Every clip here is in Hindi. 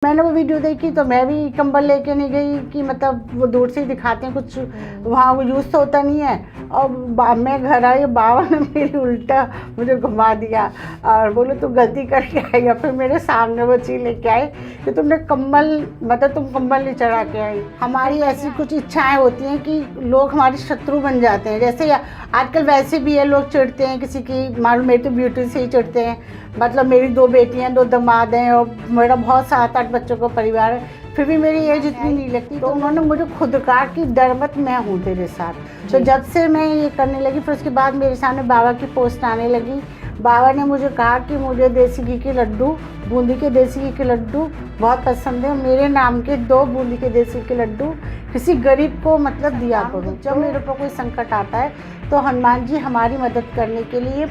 मैंने वो वीडियो देखी तो मैं भी कंबल लेके नहीं गई कि मतलब वो दूर से ही दिखाते हैं कुछ, वहाँ वो यूज़ तो होता नहीं है। और मैं घर आई, बाबा ने मेरी उल्टा मुझे घुमा दिया और बोले तू गलती करके आई। या फिर मेरे सामने वो चीज़ लेके आए कि तुमने कंबल, मतलब तुम कंबल नहीं चढ़ा के आई। हमारी ऐसी कुछ इच्छाएं होती हैं कि लोग हमारे शत्रु बन जाते हैं। जैसे आजकल वैसे भी ये लोग चिढ़ते हैं किसी की, मालूम मेरी तो ब्यूटी से ही चिढ़ते हैं। मतलब मेरी 2 बेटियां 2 दामाद हैं और मेरा बहुत 7-8 बच्चों का परिवार है, फिर भी मेरी एज इतनी नहीं लगती। तो उन्होंने मुझे खुद कहा कि डर मत, मैं हूँ तेरे साथ। तो जब से मैं ये करने लगी, फिर उसके बाद मेरे सामने बाबा की पोस्ट आने लगी। बाबा ने मुझे कहा कि मुझे देसी घी के लड्डू, बूंदी के देसी घी के लड्डू बहुत पसंद है। मेरे नाम के 2 बूंदी के देसी के लड्डू किसी गरीब को मतलब दिया करो। जब मेरे ऊपर कोई संकट आता है तो हनुमान जी हमारी मदद करने के लिए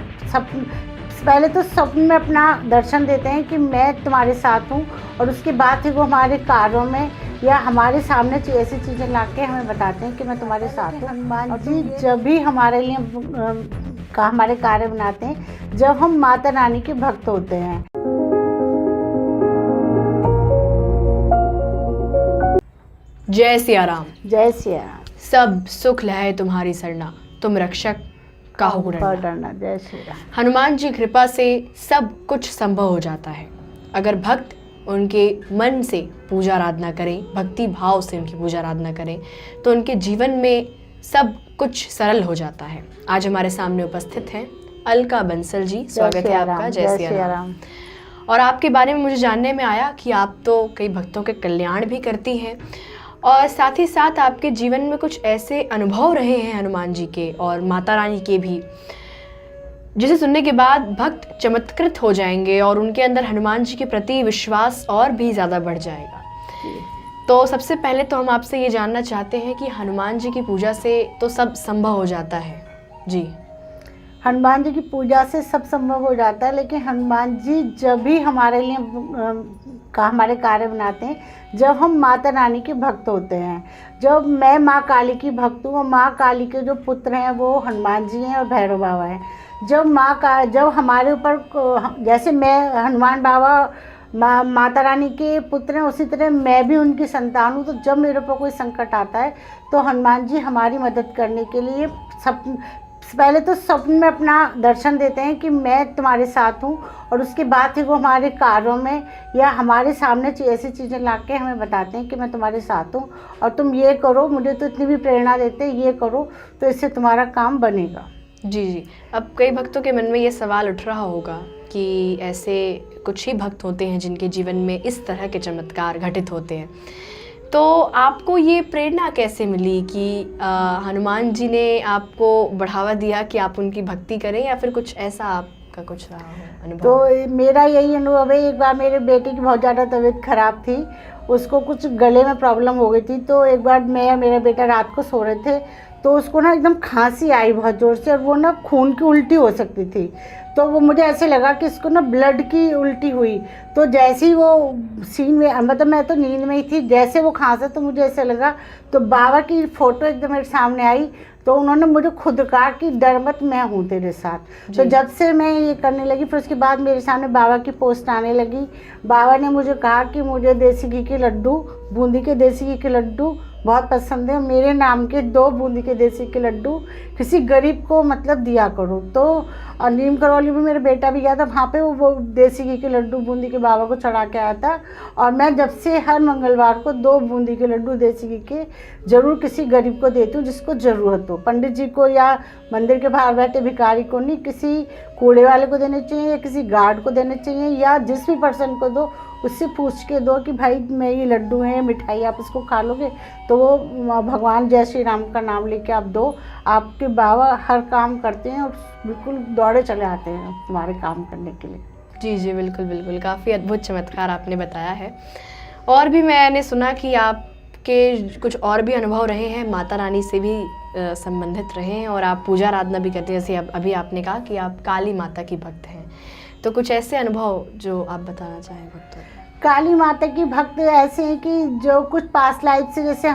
पहले तो स्वप्न में अपना दर्शन देते हैं कि मैं तुम्हारे साथ हूँ, और उसके बाद ही वो हमारे कार्यों में या हमारे सामने ऐसी चीज़ें ला के हमें बताते हैं कि मैं तुम्हारे साथ हूँ। हनुमान जी जब भी हमारे लिए हमारे कार्य बनाते हैं जब हम माता रानी के भक्त होते हैं। जय सिया राम। जय सिया राम। सब सुख लहे तुम्हारी सरना, तुम रक्षक काहू डरना। जय श्री राम। हनुमान जी कृपा से सब कुछ संभव हो जाता है अगर भक्त उनके मन से पूजा आराधना करें, भक्ति भाव से उनकी पूजा आराधना करें तो उनके जीवन में सब कुछ सरल हो जाता है। आज हमारे सामने उपस्थित हैं अलका बंसल जी, स्वागत है आपका। जय सिया राम। और आपके बारे में मुझे जानने में आया कि आप तो कई भक्तों के कल्याण भी करती हैं और साथ ही साथ आपके जीवन में कुछ ऐसे अनुभव रहे हैं हनुमान जी के और माता रानी के भी, जिसे सुनने के बाद भक्त चमत्कृत हो जाएंगे और उनके अंदर हनुमान जी के प्रति विश्वास और भी ज़्यादा बढ़ जाएगा। तो सबसे पहले तो हम आपसे ये जानना चाहते हैं कि हनुमान जी की पूजा से तो सब संभव हो जाता है जी। हनुमान जी की पूजा से सब संभव हो जाता है, लेकिन हनुमान जी जब भी हमारे लिए हमारे कार्य बनाते हैं जब हम माता रानी के भक्त होते हैं। जब मैं माँ काली की भक्त हूँ और माँ काली के जो पुत्र हैं वो हनुमान जी हैं और भैरव बाबा हैं। जब हमारे ऊपर, जैसे मैं हनुमान बाबा माता रानी के पुत्र हैं, उसी तरह मैं भी उनकी संतान हूँ। तो जब मेरे ऊपर कोई संकट आता है तो हनुमान जी हमारी मदद करने के लिए पहले तो स्वप्न में अपना दर्शन देते हैं कि मैं तुम्हारे साथ हूँ, और उसके बाद ही वो हमारे कार्यों में या हमारे सामने ऐसी चीज़ें ला के हमें बताते हैं कि मैं तुम्हारे साथ हूँ और तुम ये करो। मुझे तो इतनी भी प्रेरणा देते हैं, ये करो तो इससे तुम्हारा काम बनेगा। जी। अब कई भक्तों के मन में ये सवाल उठ रहा होगा कि ऐसे कुछ ही भक्त होते हैं जिनके जीवन में इस तरह के चमत्कार घटित होते हैं, तो आपको ये प्रेरणा कैसे मिली कि हनुमान जी ने आपको बढ़ावा दिया कि आप उनकी भक्ति करें, या फिर कुछ ऐसा आपका कुछ रहा हो अनुभव? तो मेरा यही अनुभव है। एक बार मेरे बेटे की बहुत ज़्यादा तबीयत ख़राब थी, उसको कुछ गले में प्रॉब्लम हो गई थी। तो एक बार मैं और मेरा बेटा रात को सो रहे थे तो उसको ना एकदम खांसी आई बहुत ज़ोर से, और वो ना खून की उल्टी हो सकती थी। तो वो मुझे ऐसे लगा कि इसको ना ब्लड की उल्टी हुई। तो जैसे ही वो सीन में, मतलब मैं तो नींद में ही थी, जैसे वो खांसा तो मुझे ऐसे लगा, तो बाबा की फ़ोटो एकदम मेरे सामने आई। तो उन्होंने मुझे खुद कहा कि डर मत, मैं हूँ तेरे साथ। तो जब से मैं ये करने लगी, फिर उसके बाद मेरे सामने बाबा की पोस्ट आने लगी। बाबा ने मुझे कहा कि मुझे देसी घी के लड्डू, बूंदी के देसी घी के लड्डू बहुत पसंद है। मेरे नाम के 2 बूंदी के देसी के लड्डू किसी गरीब को मतलब दिया करो। तो नीम करौली में मेरा बेटा भी गया था, वहाँ पे वो देसी घी के लड्डू बूंदी के बाबा को चढ़ा के आया था। और मैं जब से हर मंगलवार को 2 बूंदी के लड्डू देसी घी के ज़रूर किसी गरीब को देती हूँ जिसको ज़रूरत हो। पंडित जी को या मंदिर के बाहर बैठे भिखारी को नहीं, किसी कूड़े वाले को देने चाहिए या किसी गार्ड को देने चाहिए, या जिस भी पर्सन को दो उससे पूछ के दो कि भाई मैं ये लड्डू हैं, मिठाई, आप इसको खा लोगे? तो वो भगवान जय श्री राम का नाम लेके आप दो। आपके बाबा हर काम करते हैं और बिल्कुल दौड़े चले आते हैं तुम्हारे काम करने के लिए। जी बिल्कुल बिल्कुल, काफ़ी अद्भुत चमत्कार आपने बताया है। और भी मैंने सुना कि आपके कुछ और भी अनुभव रहे हैं, माता रानी से भी संबंधित रहे हैं और आप पूजा आराधना भी करते हैं। जैसे अभी आपने कहा कि आप काली माता की भक्त हैं, तो कुछ ऐसे अनुभव जो आप बताना चाहें भक्तों को? काली माता की भक्त ऐसे हैं कि जो कुछ पास्ट लाइफ से, जैसे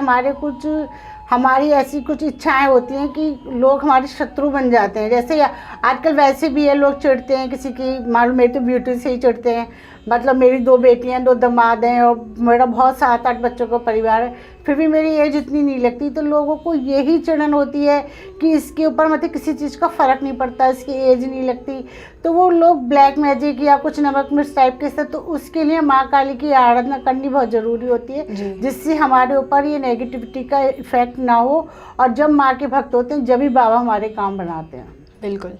हमारी ऐसी कुछ इच्छाएं होती हैं कि लोग हमारे शत्रु बन जाते हैं। जैसे आजकल वैसे भी ये लोग चिढ़ते हैं किसी की, मालूम मेरी तो ब्यूटी से ही चिढ़ते हैं। मतलब मेरी 2 बेटियां, 2 दामाद हैं और मेरा बहुत 7-8 बच्चों का परिवार है, फिर भी मेरी एज इतनी नहीं लगती। तो लोगों को यही चिड़न होती है कि इसके ऊपर मतलब किसी चीज़ का फ़र्क नहीं पड़ता, इसकी एज नहीं लगती। तो वो लोग ब्लैक मैजिक या कुछ नमक मिर्च टाइप के सब, तो उसके लिए माँ काली की आराधना करनी बहुत ज़रूरी होती है, जिससे हमारे ऊपर ये नेगेटिविटी का इफ़ेक्ट ना हो। और जब माँ के भक्त होते हैं जब भी बाबा हमारे काम बनाते हैं। बिल्कुल।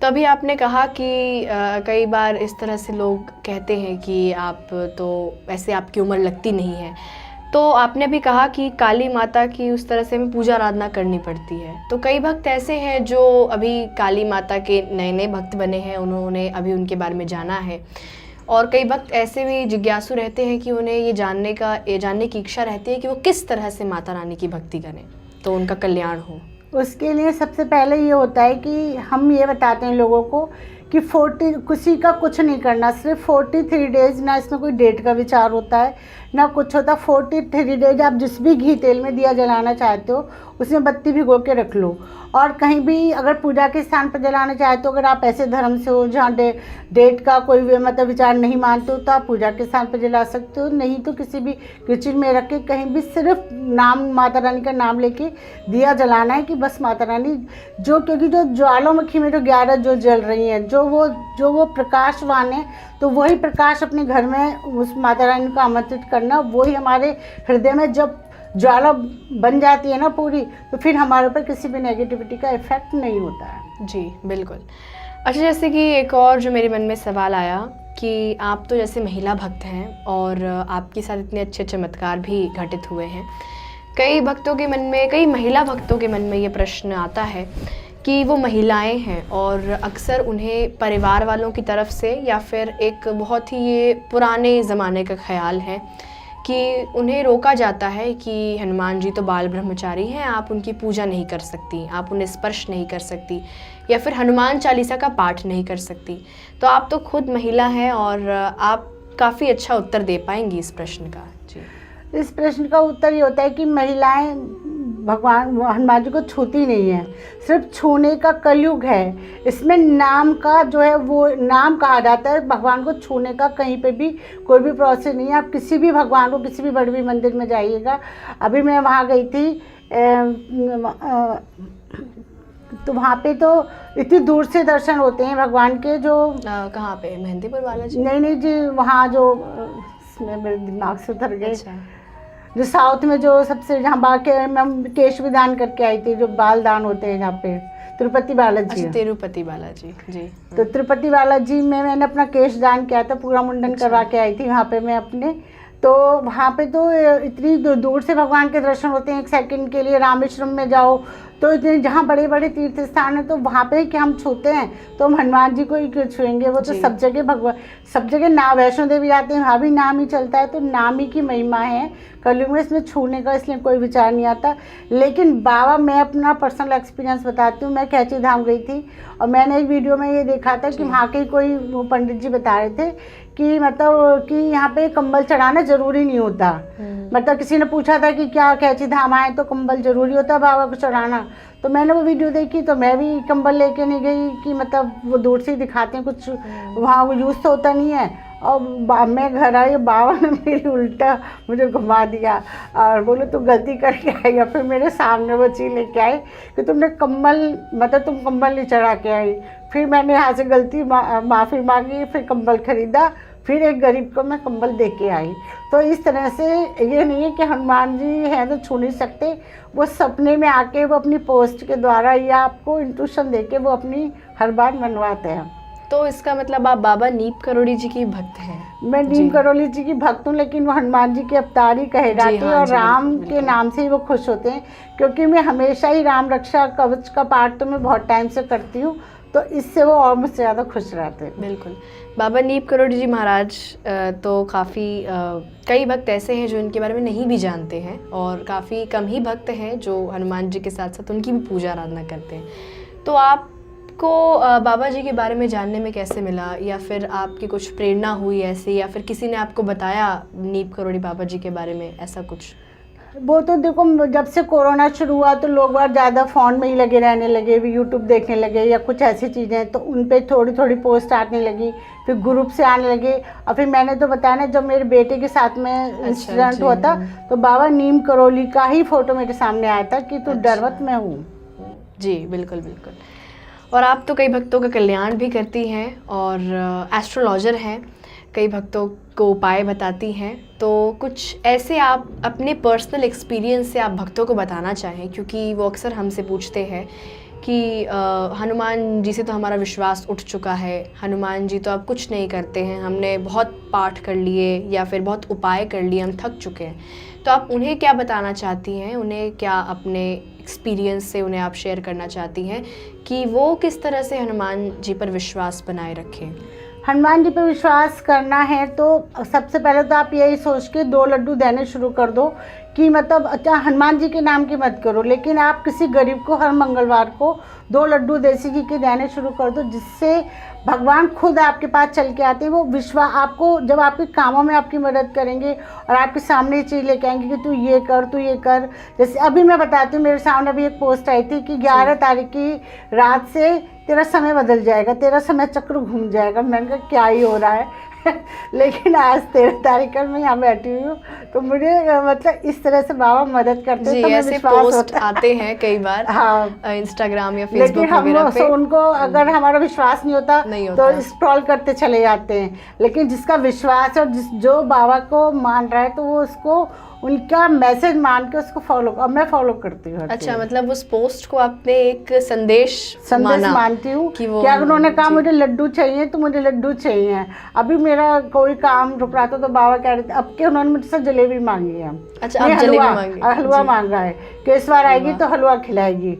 तो अभी आपने कहा कि कई बार इस तरह से लोग कहते हैं कि आप तो वैसे आपकी उम्र लगती नहीं है, तो आपने भी कहा कि काली माता की उस तरह से हमें पूजा आराधना करनी पड़ती है। तो कई भक्त ऐसे हैं जो अभी काली माता के नए नए भक्त बने हैं, उन्होंने अभी उनके बारे में जाना है, और कई भक्त ऐसे भी जिज्ञासु रहते हैं कि उन्हें ये जानने की इच्छा रहती है कि वो किस तरह से माता रानी की भक्ति करें तो उनका कल्याण हो। उसके लिए सबसे पहले ये होता है कि हम ये बताते हैं लोगों को कि 40 किसी का कुछ नहीं करना, सिर्फ 43 डेज, ना इसमें कोई डेट का विचार होता है ना कुछ होता। 43 डेज आप जिस भी घी तेल में दिया जलाना चाहते हो उसमें बत्ती भिगो के रख लो। और कहीं भी अगर पूजा के स्थान पर जलाना चाहते हो, अगर आप ऐसे धर्म से हो जहाँ डेट का कोई मतलब विचार नहीं मानते हो, तो आप पूजा के स्थान पर जला सकते हो। नहीं तो किसी भी किचन में रख के कहीं भी सिर्फ नाम, माता रानी का नाम लेके दिया जलाना है कि बस माता रानी जो, क्योंकि जो ज्वालामुखी में जो 11 जो जल रही हैं, जो वो प्रकाशवान है, तो वही प्रकाश अपने घर में उस माता रानी को आमंत्रित करना। वही हमारे हृदय में जब ज्वाला बन जाती है ना पूरी, तो फिर हमारे ऊपर किसी भी नेगेटिविटी का इफेक्ट नहीं होता है। जी बिल्कुल। अच्छा, जैसे कि एक और जो मेरे मन में सवाल आया कि आप तो जैसे महिला भक्त हैं और आपके साथ इतने अच्छे चमत्कार भी घटित हुए हैं, कई महिला भक्तों के मन में ये प्रश्न आता है कि वो महिलाएं हैं और अक्सर उन्हें परिवार वालों की तरफ से या फिर एक बहुत ही ये पुराने ज़माने का ख्याल है कि उन्हें रोका जाता है कि हनुमान जी तो बाल ब्रह्मचारी हैं, आप उनकी पूजा नहीं कर सकती, आप उन्हें स्पर्श नहीं कर सकती, या फिर हनुमान चालीसा का पाठ नहीं कर सकती। तो आप तो खुद महिला हैं और आप काफ़ी अच्छा उत्तर दे पाएंगी इस प्रश्न का। जी, इस प्रश्न का उत्तर ये होता है कि महिलाएं भगवान हनुमान जी को छूती नहीं है, सिर्फ छूने का कलयुग है। इसमें नाम का जो है वो नाम कहा जाता है, भगवान को छूने का कहीं पे भी कोई भी प्रोसेस नहीं है। आप किसी भी भगवान को किसी भी बड़े भी मंदिर में जाइएगा, अभी मैं वहाँ गई थी तो वहाँ पे तो इतनी दूर से दर्शन होते हैं भगवान के। जो कहाँ पे, मेहंदीपुर वाला जी? नहीं जी, वहाँ जो मेरे दिमाग से उतर गए। अच्छा। जो साउथ में जो सबसे जहाँ बाके मैं केश भी दान करके आई थी, जो बाल दान होते हैं यहाँ पे, तिरुपति बालाजी। अच्छा, तिरुपति बालाजी जी। तो तिरुपति बालाजी में मैंने अपना केश दान किया था, पूरा मुंडन करवा के आई थी वहाँ पे मैं अपने। तो वहाँ पे तो इतनी दूर से भगवान के दर्शन होते हैं, 1 सेकंड के लिए। रामेश्वरम में जाओ तो इतने जहाँ बड़े बड़े तीर्थ स्थान हैं, तो वहाँ पे कि हम छूते हैं तो हम हनुमान जी को ही क्यों छुएंगे। वो तो सब जगह भगवान, सब जगह नाम, वैष्णो देवी आते हैं वहाँ भी नाम ही चलता है, तो नाम ही की महिमा है कलयुग में, इसमें छूने का इसलिए कोई विचार नहीं आता। लेकिन बाबा, मैं अपना पर्सनल एक्सपीरियंस बताती हूँ। मैं कैची धाम गई थी और मैंने एक वीडियो में ये देखा था कि वहाँ के कोई पंडित जी बता रहे थे कि मतलब कि यहाँ पे कंबल चढ़ाना ज़रूरी नहीं होता। मतलब किसी ने पूछा था कि क्या कैची धाम आए तो कंबल ज़रूरी होता है बाबा को चढ़ाना। तो मैंने वो वीडियो देखी तो मैं भी कंबल लेके नहीं गई कि मतलब वो दूर से ही दिखाते हैं, कुछ वहाँ वो यूज़ तो होता नहीं है। और मैं घर आई, बाबा ने मेरी उल्टा मुझे घुमा दिया और बोले तू गलती करके आई। या फिर मेरे सामने वो चीज़ लेके आए कि तुमने कंबल, मतलब तुम कंबल नहीं चढ़ा के आई। फिर मैंने यहाँ से गलती माफ़ी मांगी, फिर कंबल ख़रीदा, फिर एक गरीब को मैं कंबल दे के आई। तो इस तरह से ये नहीं है कि हनुमान जी हैं तो छू नहीं सकते। वो सपने में आके वो अपनी पोस्ट के द्वारा या आपको इंट्यूशन दे के वो अपनी हर बार मनवाते हैं। तो इसका मतलब आप बाबा नीप करोड़ी जी की भक्त हैं? मैं नीम करोली जी की भक्त हूँ, लेकिन वो हनुमान जी के अवतार ही कहे जाते हैं और राम के नाम से ही वो खुश होते हैं। क्योंकि मैं हमेशा ही राम रक्षा कवच का पाठ तो मैं बहुत टाइम से करती हूँ, तो इससे वो और मुझसे ज़्यादा खुश रहते हैं। बिल्कुल। बाबा नीप करोड़ी जी महाराज तो काफ़ी कई भक्त ऐसे हैं जो इनके बारे में नहीं भी जानते हैं और काफ़ी कम ही भक्त हैं जो हनुमान जी के साथ साथ उनकी भी पूजा आराधना करते हैं। तो आपको बाबा जी के बारे में जानने में कैसे मिला, या फिर आपकी कुछ प्रेरणा हुई ऐसे, या फिर किसी ने आपको बताया नीप करोड़ी बाबा जी के बारे में, ऐसा कुछ? वो तो देखो, जब से कोरोना शुरू हुआ तो लोग बार ज़्यादा फ़ोन में ही लगे रहने लगे, भी यूट्यूब देखने लगे या कुछ ऐसी चीज़ें, तो उन पे थोड़ी थोड़ी पोस्ट आने लगी, फिर ग्रुप से आने लगे। और फिर मैंने तो बताया ना, जब मेरे बेटे के साथ में इंसिडेंट हुआ था तो बाबा नीम करौली का ही फ़ोटो मेरे सामने आया था कि तू डर मत, मैं हूँ। जी बिल्कुल बिल्कुल। और आप तो कई भक्तों का कल्याण भी करती हैं और एस्ट्रोलॉजर हैं, कई भक्तों को उपाय बताती हैं, तो कुछ ऐसे आप अपने पर्सनल एक्सपीरियंस से आप भक्तों को बताना चाहें, क्योंकि वो अक्सर हमसे पूछते हैं कि हनुमान जी से तो हमारा विश्वास उठ चुका है, हनुमान जी तो अब कुछ नहीं करते हैं, हमने बहुत पाठ कर लिए या फिर बहुत उपाय कर लिए, हम थक चुके हैं। तो आप उन्हें क्या बताना चाहती हैं, उन्हें क्या अपने एक्सपीरियंस से उन्हें आप शेयर करना चाहती हैं कि वो किस तरह से हनुमान जी पर विश्वास बनाए रखें? हनुमान जी पे विश्वास करना है तो सबसे पहले तो आप यही सोच के 2 लड्डू देने शुरू कर दो कि मतलब अच्छा हनुमान जी के नाम की मत करो, लेकिन आप किसी गरीब को हर मंगलवार को 2 लड्डू देसी घी के देने शुरू कर दो, जिससे भगवान खुद आपके पास चल के आते हैं। वो विश्वास आपको, जब आपके कामों में आपकी मदद करेंगे और आपके सामने ये चीज़ लेके आएंगे कि तू ये कर, तू ये कर। जैसे अभी मैं बताती हूँ, मेरे सामने अभी एक पोस्ट आई थी कि 11 तारीख की रात से तेरा समय बदल जाएगा, तेरा समय चक्र घूम जाएगा। मैंने कहा क्या ही हो रहा है लेकिन आज 13 तारीख का मैं यहाँ बैठी हुई हूँ, तो मुझे मतलब इस तरह से बाबा मदद करते हैं, तो मैं ऐसे विश्वास पोस्ट आते हैं कई बार हाँ इंस्टाग्राम या फेसबुक लेकिन हम वगैरह पे। उनको अगर हमारा विश्वास नहीं होता तो स्क्रॉल करते चले जाते हैं, लेकिन जिसका विश्वास है और जो बाबा को मान रहा है तो वो उसको उनका मैसेज मान के उसको फॉलो, अब मैं फॉलो करती हूँ। अच्छा, मतलब उस पोस्ट को आपने एक संदेश मानती हूँ कि अगर उन्होंने कहा मुझे लड्डू चाहिए तो मुझे लड्डू चाहिए। अभी मेरा कोई काम रुक रहा था तो बाबा कह रहे थे, अब के उन्होंने मुझसे जलेबी मांगी है। अच्छा, हलवा मांगा है कि इस बार आएगी तो हलवा खिलाएगी,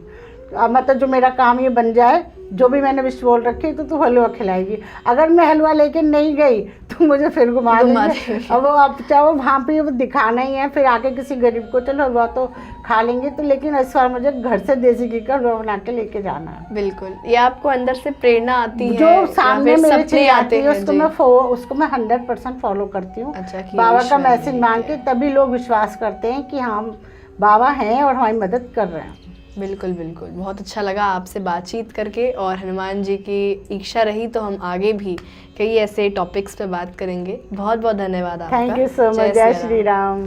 मतलब जो मेरा काम ये बन जाए, जो भी मैंने विश बोल रखी तो तू हलवा खिलाएगी। अगर मैं हलवा लेके नहीं गई तो मुझे फिर घुमा देंगे। अब वो अब चाहे वो वहाँ पे वो दिखाना ही है, फिर आके किसी गरीब को चलो हलवा तो खा लेंगे, तो लेकिन इस बार मुझे घर से देसी घी का हलवा बना के लेके जाना है। बिल्कुल, ये आपको अंदर से प्रेरणा आती है, जो सामने मेरे चीज आती है उसको मैं 100% फॉलो करती हूँ। बाबा का मैसेज मान के तभी लोग विश्वास करते हैं कि हाँ बाबा हैं और हमारी मदद कर रहे हैं। बिल्कुल बिल्कुल, बहुत अच्छा लगा आपसे बातचीत करके, और हनुमान जी की इच्छा रही तो हम आगे भी कई ऐसे टॉपिक्स पे बात करेंगे। बहुत बहुत धन्यवाद आपका। Thank you so much. जय श्री राम।